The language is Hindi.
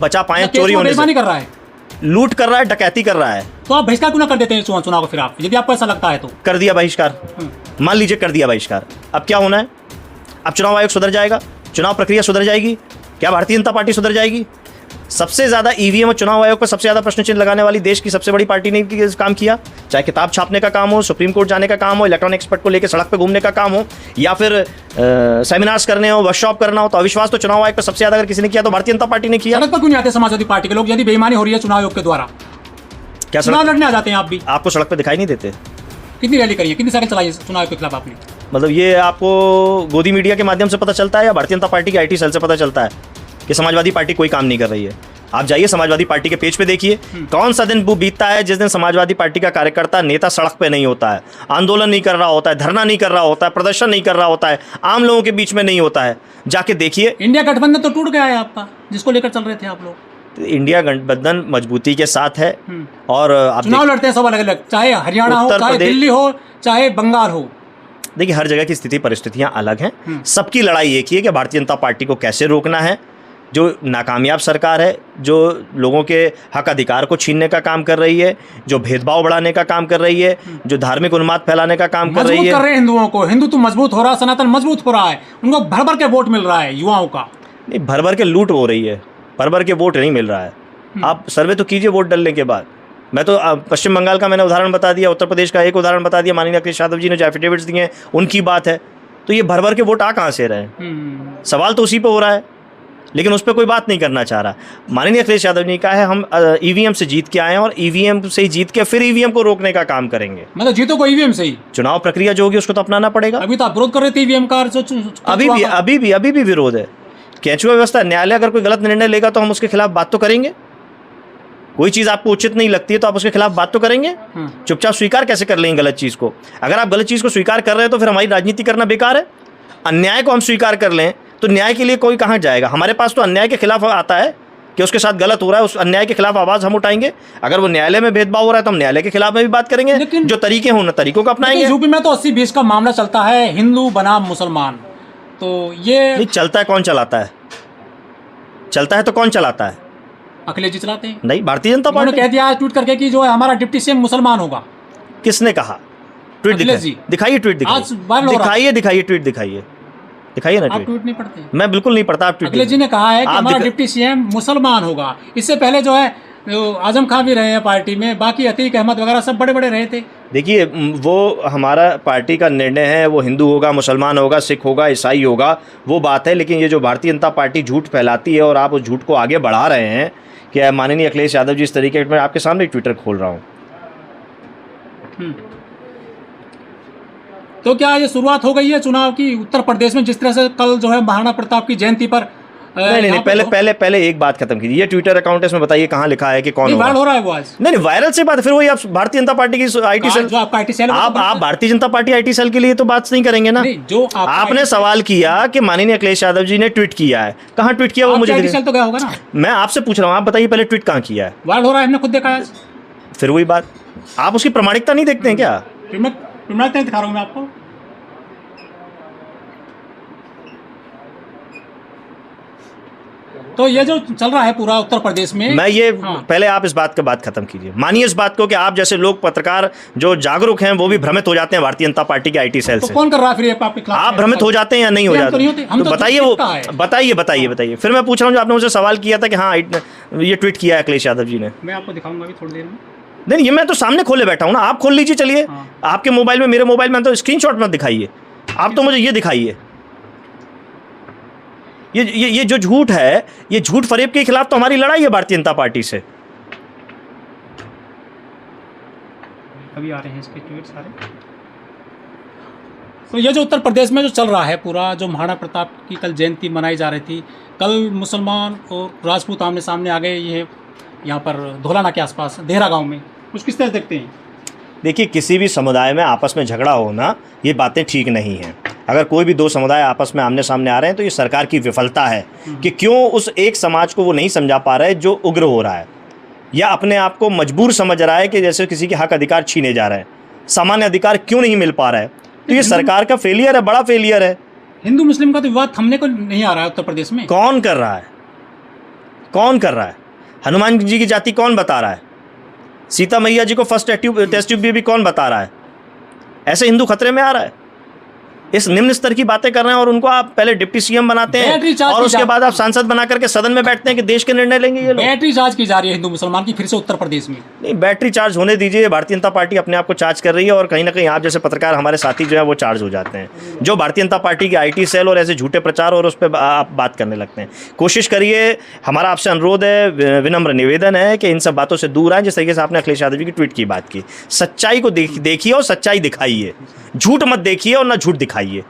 बचा पाए चोरी होने से। कर रहा है, लूट कर रहा है, डकैती कर रहा है। तो आप बहिष्कार क्यों ना कर देते हैं चुनाव को? फिर आप, यदि आपको ऐसा लगता है तो कर दिया बहिष्कार, मान लीजिए कर दिया बहिष्कार, अब क्या होना है? अब चुनाव आयोग सुधर जाएगा, चुनाव प्रक्रिया सुधर जाएगी, क्या भारतीय जनता पार्टी सुधर जाएगी? सबसे ज्यादा ईवीएम और चुनाव आयोग पर सबसे ज्यादा प्रश्न चिन्ह लगाने वाली देश की सबसे बड़ी पार्टी ने काम किया, चाहे किताब छापने का काम हो, सुप्रीम कोर्ट जाने का काम हो, इलेक्ट्रॉनिक एक्सपर्ट को लेकर सड़क पर घूमने का काम हो, या फिर सेमिनार्स करने हो, वर्कशॉप करना हो, तो अविश्वास तो चुनाव आयोग पर सबसे ज्यादा अगर किसी ने किया तो भारतीय जनता पार्टी ने किया। सड़क पर क्यों नहीं आते समाजवादी पार्टी के लोग यदि बेईमानी हो रही है चुनाव आयोग के द्वारा? क्या चुनाव लड़ने आ जाते हैं आप भी? आपको सड़क पर दिखाई नहीं देते? कितनी रैली करी है, कितनी साइकिल चलाई है चुनाव आयोग के खिलाफ आपने? मतलब ये आपको गोदी मीडिया के माध्यम से पता चलता है या भारतीय जनता पार्टी की आईटी सेल से पता चलता है कि समाजवादी पार्टी कोई काम नहीं कर रही है? आप जाइए समाजवादी पार्टी के पेज पे देखिए, कौन सा दिन वो बीतता है जिस दिन समाजवादी पार्टी का कार्यकर्ता नेता सड़क पे नहीं होता है, आंदोलन नहीं कर रहा होता है, धरना नहीं कर रहा होता है, प्रदर्शन नहीं कर रहा होता है, आम लोगों के बीच में नहीं होता है। जाके देखिए। इंडिया गठबंधन तो टूट गया है आपका, जिसको लेकर चल रहे थे आप लोग। तो इंडिया गठबंधन मजबूती के साथ है और आप चुनाव लड़ते हैं सब अलग अलग, चाहे हरियाणा हो, चाहे दिल्ली हो, चाहे बंगाल हो। देखिए हर जगह की स्थिति परिस्थितियां अलग हैं, सबकी लड़ाई एक ही है कि भारतीय जनता पार्टी को कैसे रोकना है। जो नाकामयाब सरकार है, जो लोगों के हक अधिकार को छीनने का काम कर रही है, जो भेदभाव बढ़ाने का काम कर रही है, जो धार्मिक उन्माद फैलाने का काम कर रही है। कर रहे हैं हिंदुओं को, हिंदुत्व मजबूत हो रहा है, सनातन मजबूत हो रहा है, उनको भर भर के वोट मिल रहा है युवाओं का। नहीं, भर भर के लूट हो रही है, भर भर के वोट नहीं मिल रहा है। आप सर्वे तो कीजिए वोट डलने के बाद। मैं तो पश्चिम बंगाल का मैंने उदाहरण बता दिया, उत्तर प्रदेश का एक उदाहरण बता दिया, माननीय अखिलेश यादव जी ने जो एफिडेविट्स दिए हैं उनकी बात है। तो ये भर भर के वोट आ कहाँ से रहे हैं? सवाल तो उसी पे हो रहा है, लेकिन उस पर कोई बात नहीं करना चाह रहा। माननीय अखिलेश यादव ने कहा है हम ईवीएम से जीत के आए हैं और ईवीएम से ही जीत के फिर ईवीएम को रोकने का काम करेंगे। मतलब जीतो को ईवीएम से ही? चुनाव प्रक्रिया जो होगी उसको तो अपनाना पड़ेगा। अभी तो आप विरोध कर रहे थे ईवीएम का। अभी भी विरोध है। केंचुआ व्यवस्था, न्यायालय अगर कोई गलत निर्णय लेगा तो हम उसके खिलाफ बात तो करेंगे। कोई चीज़ आपको उचित नहीं लगती है तो आप उसके खिलाफ बात तो करेंगे। चुपचाप स्वीकार कैसे कर लेंगे गलत चीज़ को? अगर आप गलत चीज़ को स्वीकार कर रहे हैं तो फिर हमारी राजनीति करना बेकार है। अन्याय को हम स्वीकार कर लें तो न्याय के लिए कोई कहाँ जाएगा? हमारे पास तो अन्याय के खिलाफ आता है कि उसके साथ गलत हो रहा है, उस अन्याय के खिलाफ आवाज़ हम उठाएंगे। अगर वो न्यायालय में भेदभाव हो रहा है तो हम न्यायालय के खिलाफ में भी बात करेंगे, जो तरीके हों तरीकों को अपनाएंगे। यूपी में तो 80-20 का मामला चलता है, हिंदू बनाम मुसलमान। तो ये नहीं चलता है, कौन चलाता है? चलता है तो कौन चलाता है? अखिलेश जी चलाते हैं। नहीं, भारतीय जनता पार्टी ने कह दिया ट्वीट करके कि जो है हमारा डिप्टी सीएम मुसलमान होगा। किसने कहा? ट्वीट दिखाइए, ट्वीट दिखाइए, ट्वीट दिखाइए ना। आप ट्वीट नहीं पढ़ते? मैं बिल्कुल नहीं पढ़ता। आप ट्वीट। अखिलेश जी ने कहा है कि हमारा डिप्टी सीएम मुसलमान होगा। इससे पहले जो है आजम खान भी रहे हैं पार्टी में, बाकी अतीक अहमद वगैरह सब बड़े बड़े रहे थे। देखिए वो हमारा पार्टी का निर्णय है, वो हिंदू होगा, मुसलमान होगा, सिख होगा, ईसाई होगा, वो बात है। लेकिन ये जो भारतीय जनता पार्टी झूठ फैलाती है और आप उस झूठ को आगे बढ़ा रहे हैं कि माननीय अखिलेश यादव जी इस तरीके, मैं आपके सामने ट्विटर खोल रहा हूँ। तो क्या ये शुरुआत हो गई है चुनाव की उत्तर प्रदेश में? जिस तरह से कल जो है महाराणा प्रताप की जयंती पर नहीं, पहले एक बात खत्म कीजिए। ये ट्विटर अकाउंट है, इसमें बताइए कहाँ लिखा है कि कौन वायरल हो रहा है वो आज? नहीं, वायरल से बात, फिर वही आप भारतीय जनता पार्टी की आईटी सेल, आप Bharatiya Janata party IT cell के लिए तो बात नहीं करेंगे ना। जो आपने सवाल किया कि माननीय अखिलेश यादव जी ने ट्वीट किया है, कहाँ ट्वीट किया वो मुझे तो गया होगा ना। मैं आपसे पूछ रहा हूँ, आप बताइए पहले ट्वीट कहाँ किया है? वायरल हो रहा है, हमने खुद देखा है। फिर वही बात, आप उसकी प्रामाणिकता नहीं देखते हैं क्या? प्रामाणिकता दिखा रहा हूँ मैं आपको। तो ये जो चल रहा है पूरा उत्तर प्रदेश में, मैं ये पहले आप इस बात का बात खत्म कीजिए। मानिए इस बात को कि आप जैसे लोग पत्रकार जो जागरूक हैं वो भी भ्रमित हो जाते हैं भारतीय जनता पार्टी के आईटी सेल से। तो कौन कर रहा है फिर आपके खिलाफ? आप भ्रमित हो जाते हैं या नहीं हो जाते? तो बताइए, वो बताइए। फिर मैं पूछ रहा हूँ, जो आपने मुझसे सवाल किया था कि हाँ ये ट्वीट किया है अखिलेश यादव जी ने, मैं आपको दिखाऊंगा अभी थोड़ी देर में। नहीं, ये मैं तो सामने खोले बैठा हूँ ना, आप खोल लीजिए। चलिए आपके मोबाइल में, मेरे मोबाइल में तो स्क्रीनशॉट मत दिखाइए, आप तो मुझे ये दिखाइए। ये जो झूठ है, ये झूठ फरेब के खिलाफ तो हमारी लड़ाई है भारतीय जनता पार्टी से। अभी आ रहे हैं इसके ट्वीट सारे। तो ये जो उत्तर प्रदेश में जो चल रहा है पूरा, जो महाराणा प्रताप की कल जयंती मनाई जा रही थी, कल मुसलमान और राजपूत आमने सामने आ गए। ये यहाँ पर धोलाना के आसपास देहरा गांव में, कुछ किस तरह देखते हैं? देखिए, किसी भी समुदाय में आपस में झगड़ा होना, ये बातें ठीक नहीं हैं। अगर कोई भी दो समुदाय आपस में आमने सामने आ रहे हैं तो ये सरकार की विफलता है कि क्यों उस एक समाज को वो नहीं समझा पा रहे जो उग्र हो रहा है, या अपने आप को मजबूर समझ रहा है कि जैसे किसी के हक अधिकार छीने जा रहे हैं, सामान्य अधिकार क्यों नहीं मिल पा रहा है। तो ये सरकार का फेलियर है, बड़ा फेलियर है। हिंदू मुस्लिम का तो विवाद थमने को नहीं आ रहा है उत्तर प्रदेश में। कौन कर रहा है? कौन कर रहा है? हनुमान जी की जाति कौन बता रहा है? सीता मैया जी को फर्स्ट टेस्ट ट्यूब भी कौन बता रहा है? ऐसे हिंदू खतरे में आ रहा है। इस निम्न स्तर की बातें कर रहे हैं और उनको आप पहले डिप्टी सीएम बनाते हैं और उसके बाद आप सांसद बना करके सदन में बैठते हैं कि देश के निर्णय लेंगे ये लोग। बैटरी चार्ज की जा रही है हिंदू मुसलमान की फिर से उत्तर प्रदेश में। नहीं, बैटरी चार्ज होने दीजिए। भारतीय जनता पार्टी अपने आप को चार्ज कर रही है और कहीं ना कहीं आप जैसे पत्रकार हमारे साथी जो है वो चार्ज हो जाते हैं, जो भारतीय जनता पार्टी की IT सेल और ऐसे झूठे प्रचार और उस पर आप बात करने लगते हैं। कोशिश करिए, हमारा आपसे अनुरोध है, विनम्र निवेदन है कि इन सब बातों से दूर आए। जिस तरीके से आपने अखिलेश यादव जी की ट्वीट की बात की, सच्चाई को देखिए और सच्चाई दिखाइए, झूठ मत देखिए और ना झूठ दिखाइए।